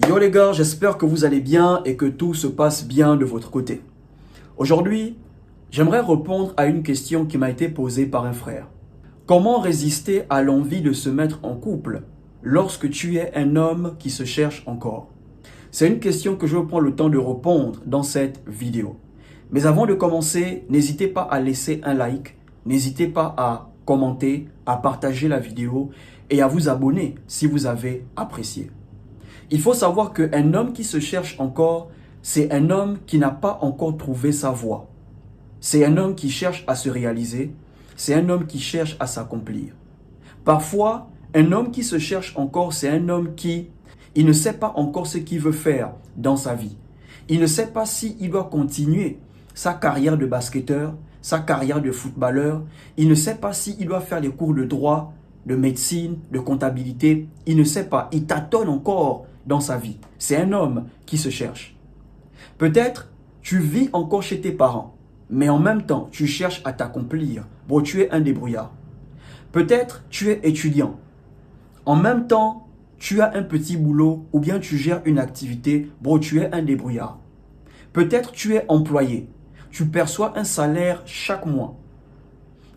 Yo les gars, j'espère que vous allez bien et que tout se passe bien de votre côté. Aujourd'hui, j'aimerais répondre à une question qui m'a été posée par un frère. Comment résister à l'envie de se mettre en couple lorsque tu es un homme qui se cherche encore? C'est une question que je prends le temps de répondre dans cette vidéo. Mais avant de commencer, n'hésitez pas à laisser un like, n'hésitez pas à commenter, à partager la vidéo et à vous abonner si vous avez apprécié. Il faut savoir qu'un homme qui se cherche encore, c'est un homme qui n'a pas encore trouvé sa voie. C'est un homme qui cherche à se réaliser, c'est un homme qui cherche à s'accomplir. Parfois, un homme qui se cherche encore, c'est un homme qui il ne sait pas encore ce qu'il veut faire dans sa vie. Il ne sait pas s'il doit continuer sa carrière de basketteur, sa carrière de footballeur. Il ne sait pas s'il doit faire des cours de droit, de médecine, de comptabilité. Il ne sait pas. Il tâtonne encore dans sa vie. C'est un homme qui se cherche. Peut-être tu vis encore chez tes parents, mais en même temps, tu cherches à t'accomplir. Bon, tu es un débrouillard. Peut-être tu es étudiant. En même temps, tu as un petit boulot ou bien tu gères une activité. Bon, tu es un débrouillard. Peut-être tu es employé. Tu perçois un salaire chaque mois.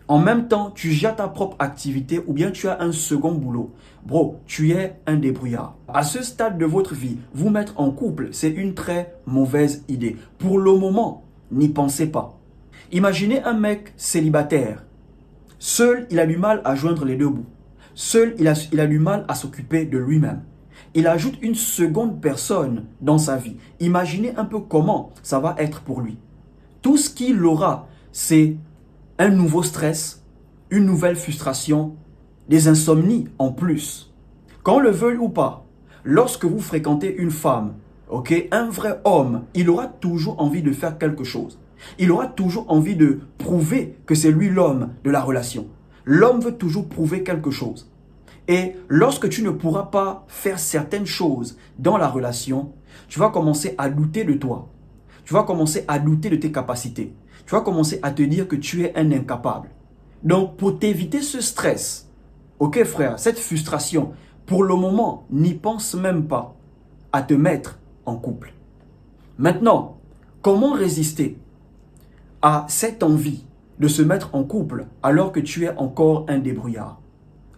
En même temps, tu gères ta propre activité ou bien tu as un second boulot. Bro, tu es un débrouillard. À ce stade de votre vie, vous mettre en couple, c'est une très mauvaise idée. Pour le moment, n'y pensez pas. Imaginez un mec célibataire. Seul, il a du mal à joindre les deux bouts. Seul, il a du mal à s'occuper de lui-même. Il ajoute une seconde personne dans sa vie. Imaginez un peu comment ça va être pour lui. Tout ce qu'il aura, c'est un nouveau stress, une nouvelle frustration, des insomnies en plus. Qu'on le veuille ou pas, lorsque vous fréquentez une femme, ok, un vrai homme, il aura toujours envie de faire quelque chose. Il aura toujours envie de prouver que c'est lui l'homme de la relation. L'homme veut toujours prouver quelque chose. Et lorsque tu ne pourras pas faire certaines choses dans la relation, tu vas commencer à douter de toi. Tu vas commencer à douter de tes capacités. Tu vas commencer à te dire que tu es un incapable. Donc, pour t'éviter ce stress, ok frère, cette frustration, pour le moment, n'y pense même pas à te mettre en couple. Maintenant, comment résister à cette envie de se mettre en couple alors que tu es encore un débrouillard?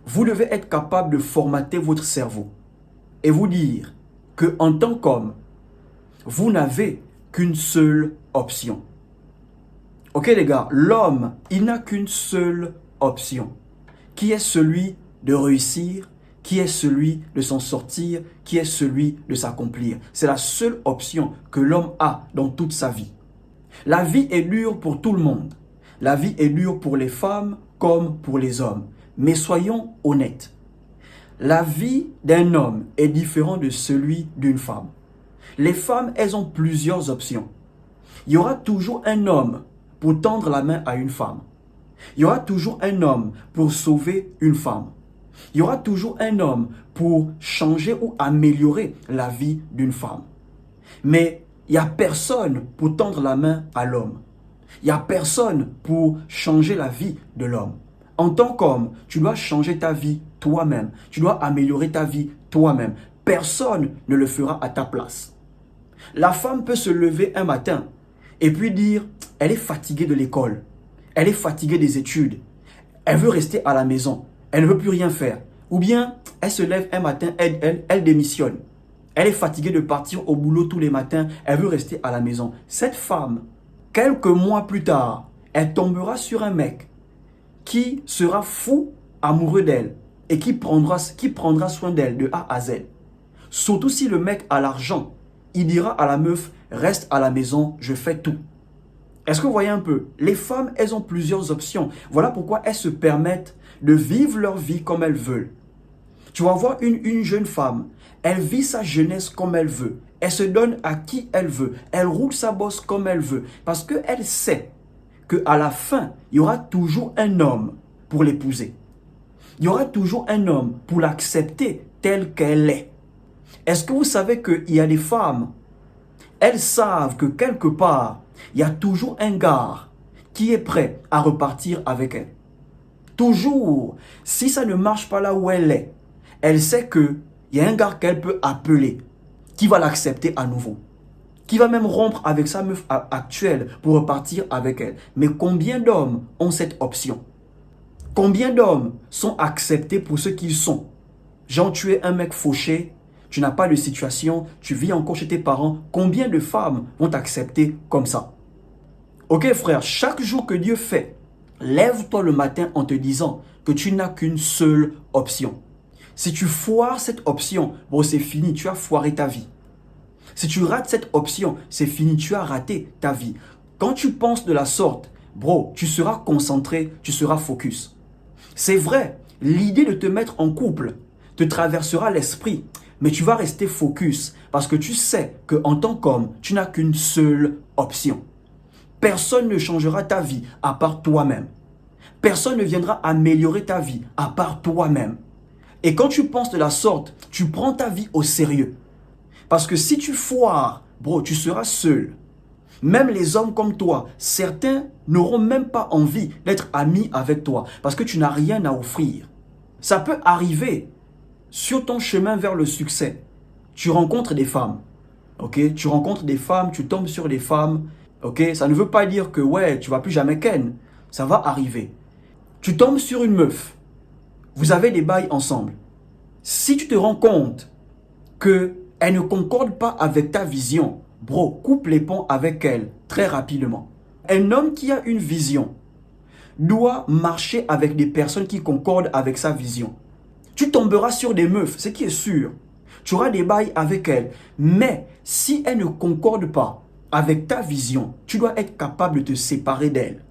Vous devez être capable de formater votre cerveau et vous dire que en tant qu'homme, vous n'avez qu'une seule option. Ok les gars, l'homme, il n'a qu'une seule option, qui est celui de réussir, qui est celui de s'en sortir, qui est celui de s'accomplir. C'est la seule option que l'homme a dans toute sa vie. La vie est dure pour tout le monde. La vie est dure pour les femmes comme pour les hommes. Mais soyons honnêtes. La vie d'un homme est différente de celui d'une femme. Les femmes, elles ont plusieurs options. Il y aura toujours un homme pour tendre la main à une femme. Il y aura toujours un homme pour sauver une femme. Il y aura toujours un homme pour changer ou améliorer la vie d'une femme. Mais il n'y a personne pour tendre la main à l'homme. Il n'y a personne pour changer la vie de l'homme. En tant qu'homme, tu dois changer ta vie toi-même. Tu dois améliorer ta vie toi-même. Personne ne le fera à ta place. La femme peut se lever un matin et puis dire, elle est fatiguée de l'école. Elle est fatiguée des études. Elle veut rester à la maison. Elle ne veut plus rien faire. Ou bien, elle se lève un matin, elle démissionne. Elle est fatiguée de partir au boulot tous les matins. Elle veut rester à la maison. Cette femme, quelques mois plus tard, elle tombera sur un mec qui sera fou amoureux d'elle et qui prendra soin d'elle de A à Z. Surtout si le mec a l'argent, il dira à la meuf, reste à la maison, je fais tout. Est-ce que vous voyez un peu? Les femmes, elles ont plusieurs options. Voilà pourquoi elles se permettent de vivre leur vie comme elles veulent. Tu vas voir une jeune femme, elle vit sa jeunesse comme elle veut. Elle se donne à qui elle veut. Elle roule sa bosse comme elle veut. Parce qu'elle sait qu'à la fin, il y aura toujours un homme pour l'épouser. Il y aura toujours un homme pour l'accepter telle qu'elle est. Est-ce que vous savez qu'il y a des femmes, elles savent que quelque part, il y a toujours un gars qui est prêt à repartir avec elle. Toujours. Si ça ne marche pas là où elle est, elle sait qu'il y a un gars qu'elle peut appeler. qui va l'accepter à nouveau, qui va même rompre avec sa meuf actuelle pour repartir avec elle. Mais combien d'hommes ont cette option? Combien d'hommes sont acceptés pour ce qu'ils sont? Genre, tu es un mec fauché, tu n'as pas de situation, tu vis encore chez tes parents. Combien de femmes vont t'accepter comme ça? Ok frère, chaque jour que Dieu fait, lève-toi le matin en te disant que tu n'as qu'une seule option. Si tu foires cette option, bon c'est fini, tu as foiré ta vie. Si tu rates cette option, c'est fini, tu as raté ta vie. Quand tu penses de la sorte, bro, tu seras concentré, tu seras focus. C'est vrai, l'idée de te mettre en couple te traversera l'esprit, mais tu vas rester focus parce que tu sais qu'en tant qu'homme, tu n'as qu'une seule option. Personne ne changera ta vie à part toi-même. Personne ne viendra améliorer ta vie à part toi-même. Et quand tu penses de la sorte, tu prends ta vie au sérieux. Parce que si tu foires, bro, tu seras seul. Même les hommes comme toi, certains n'auront même pas envie d'être amis avec toi parce que tu n'as rien à offrir. Ça peut arriver sur ton chemin vers le succès. Tu rencontres des femmes, ok? Tu rencontres des femmes, tu tombes sur des femmes, ok? Ça ne veut pas dire que ouais, tu vas plus jamais ken. Ça va arriver. Tu tombes sur une meuf. Vous avez des bails ensemble. Si tu te rends compte qu'elle ne concorde pas avec ta vision, bro, coupe les ponts avec elle très rapidement. Un homme qui a une vision doit marcher avec des personnes qui concordent avec sa vision. Tu tomberas sur des meufs, ce qui est sûr. Tu auras des bails avec elles. Mais si elles ne concordent pas avec ta vision, tu dois être capable de te séparer d'elles.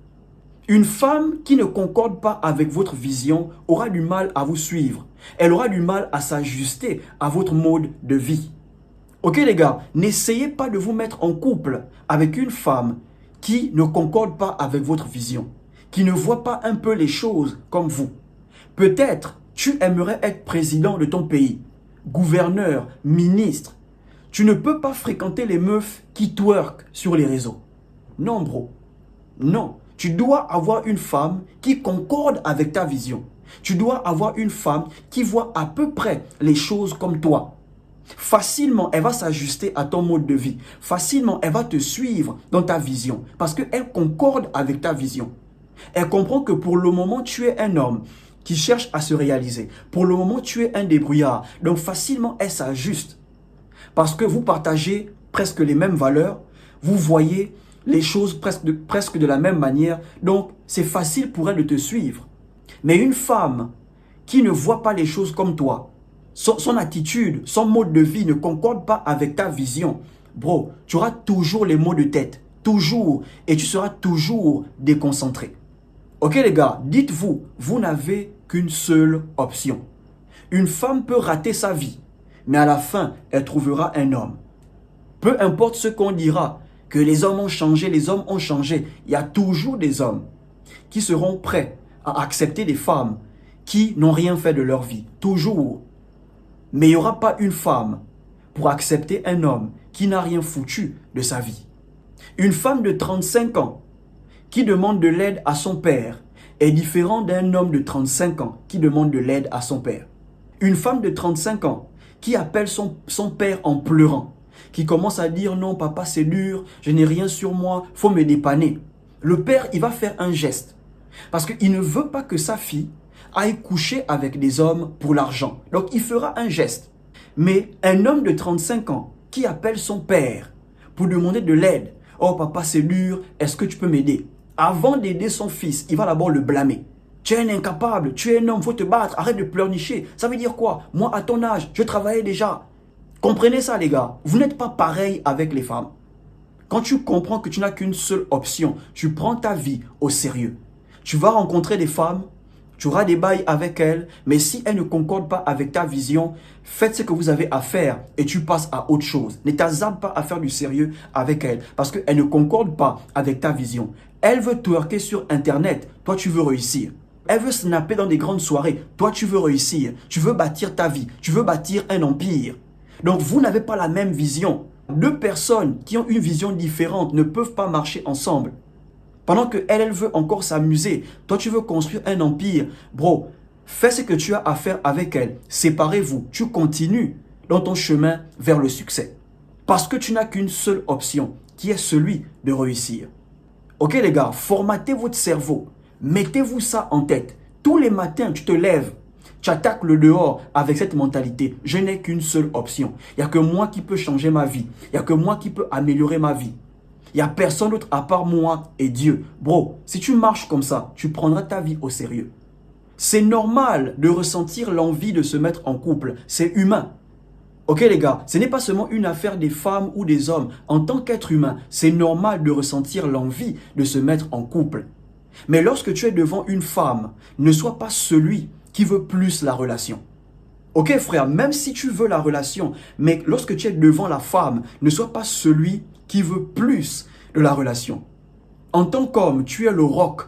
Une femme qui ne concorde pas avec votre vision aura du mal à vous suivre. Elle aura du mal à s'ajuster à votre mode de vie. Ok les gars, n'essayez pas de vous mettre en couple avec une femme qui ne concorde pas avec votre vision, qui ne voit pas un peu les choses comme vous. Peut-être tu aimerais être président de ton pays, gouverneur, ministre. Tu ne peux pas fréquenter les meufs qui twerk sur les réseaux. Non bro, non. Tu dois avoir une femme qui concorde avec ta vision. Tu dois avoir une femme qui voit à peu près les choses comme toi. Facilement, elle va s'ajuster à ton mode de vie. Facilement, elle va te suivre dans ta vision parce qu'elle concorde avec ta vision. Elle comprend que pour le moment, tu es un homme qui cherche à se réaliser. Pour le moment, tu es un débrouillard. Donc facilement, elle s'ajuste parce que vous partagez presque les mêmes valeurs. Vous voyez les choses presque de la même manière. Donc, c'est facile pour elle de te suivre. Mais une femme qui ne voit pas les choses comme toi, son attitude, son mode de vie ne concorde pas avec ta vision, bro, tu auras toujours les maux de tête. Toujours. Et tu seras toujours déconcentré. Ok les gars, dites-vous, vous n'avez qu'une seule option. Une femme peut rater sa vie, mais à la fin, elle trouvera un homme. Peu importe ce qu'on dira, que les hommes ont changé, il y a toujours des hommes qui seront prêts à accepter des femmes qui n'ont rien fait de leur vie. Toujours. Mais il n'y aura pas une femme pour accepter un homme qui n'a rien foutu de sa vie. Une femme de 35 ans qui demande de l'aide à son père est différente d'un homme de 35 ans qui demande de l'aide à son père. Une femme de 35 ans qui appelle son père en pleurant, qui commence à dire non papa c'est dur, je n'ai rien sur moi, faut me dépanner. Le père il va faire un geste parce qu'il ne veut pas que sa fille aille coucher avec des hommes pour l'argent. Donc il fera un geste. Mais un homme de 35 ans qui appelle son père pour demander de l'aide, oh papa c'est dur, est-ce que tu peux m'aider? Avant d'aider son fils, il va d'abord le blâmer. Tu es un incapable, tu es un homme, faut te battre, arrête de pleurnicher. Ça veut dire quoi? Moi à ton âge, je travaillais déjà. Comprenez ça les gars, vous n'êtes pas pareil avec les femmes. Quand tu comprends que tu n'as qu'une seule option, tu prends ta vie au sérieux. Tu vas rencontrer des femmes, tu auras des bails avec elles, mais si elles ne concordent pas avec ta vision, faites ce que vous avez à faire et tu passes à autre chose. Ne t'hasarde pas à faire du sérieux avec elles parce qu'elles ne concordent pas avec ta vision. Elle veut twerker sur internet, toi tu veux réussir. Elle veut snapper dans des grandes soirées, toi tu veux réussir. Tu veux bâtir ta vie, tu veux bâtir un empire. Donc vous n'avez pas la même vision. Deux personnes qui ont une vision différente ne peuvent pas marcher ensemble. Pendant que elle veut encore s'amuser, toi tu veux construire un empire. Bro, fais ce que tu as à faire avec elle. Séparez-vous, tu continues. dans ton chemin vers le succès. Parce que tu n'as qu'une seule option, qui est celui de réussir. Ok les gars, formatez votre cerveau. Mettez-vous ça en tête. Tous les matins, tu te lèves. Tu attaques le dehors avec cette mentalité. Je n'ai qu'une seule option. Il n'y a que moi qui peux changer ma vie. Il n'y a que moi qui peux améliorer ma vie. Il n'y a personne d'autre à part moi et Dieu. Bro, si tu marches comme ça, tu prendras ta vie au sérieux. C'est normal de ressentir l'envie de se mettre en couple. C'est humain. Ok les gars, ce n'est pas seulement une affaire des femmes ou des hommes. En tant qu'être humain, c'est normal de ressentir l'envie de se mettre en couple. Mais lorsque tu es devant une femme, ne sois pas celui qui veut plus la relation. Ok frère, même si tu veux la relation, mais lorsque tu es devant la femme, ne sois pas celui qui veut plus de la relation. En tant qu'homme, tu es le roc.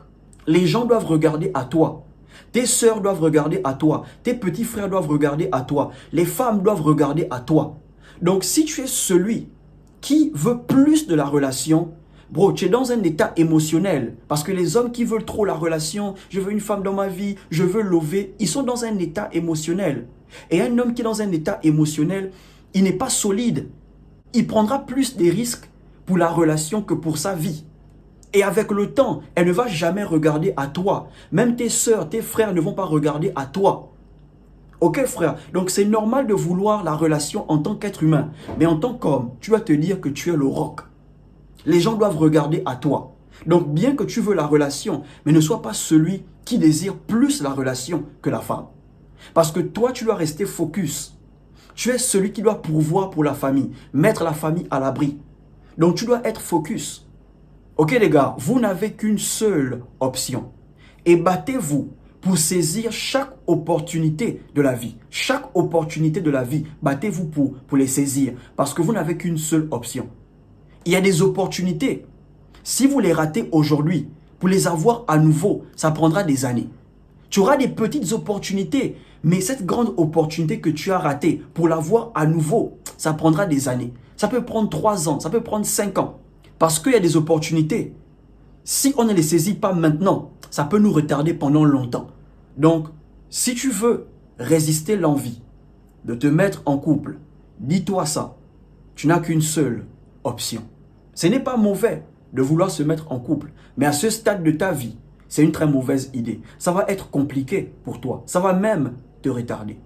Les gens doivent regarder à toi. Tes sœurs doivent regarder à toi. Tes petits frères doivent regarder à toi. Les femmes doivent regarder à toi. Donc si tu es celui qui veut plus de la relation, bro, tu es dans un état émotionnel. Parce que les hommes qui veulent trop la relation, je veux une femme dans ma vie, je veux lover, ils sont dans un état émotionnel. Et un homme qui est dans un état émotionnel, il n'est pas solide. Il prendra plus des risques pour la relation que pour sa vie. Et avec le temps, elle ne va jamais regarder à toi. Même tes sœurs, tes frères ne vont pas regarder à toi. Ok frère, donc c'est normal de vouloir la relation en tant qu'être humain. Mais en tant qu'homme, tu vas te dire que tu es le roc. Les gens doivent regarder à toi. Donc bien que tu veux la relation, mais ne sois pas celui qui désire plus la relation que la femme. Parce que toi, tu dois rester focus. Tu es celui qui doit pourvoir pour la famille, mettre la famille à l'abri. Donc tu dois être focus. Ok les gars, vous n'avez qu'une seule option. Et battez-vous pour saisir chaque opportunité de la vie. Chaque opportunité de la vie, battez-vous pour les saisir. Parce que vous n'avez qu'une seule option. Il y a des opportunités. Si vous les ratez aujourd'hui, pour les avoir à nouveau, ça prendra des années. Tu auras des petites opportunités, mais cette grande opportunité que tu as ratée, pour l'avoir à nouveau, ça prendra des années. Ça peut prendre 3 ans, ça peut prendre 5 ans. Parce qu'il y a des opportunités. Si on ne les saisit pas maintenant, ça peut nous retarder pendant longtemps. Donc, si tu veux résister l'envie de te mettre en couple, dis-toi ça. Tu n'as qu'une seule option. Ce n'est pas mauvais de vouloir se mettre en couple. Mais à ce stade de ta vie, c'est une très mauvaise idée. Ça va être compliqué pour toi. Ça va même te retarder.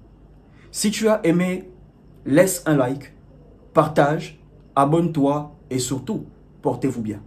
Si tu as aimé, laisse un like, partage, abonne-toi et surtout, portez-vous bien.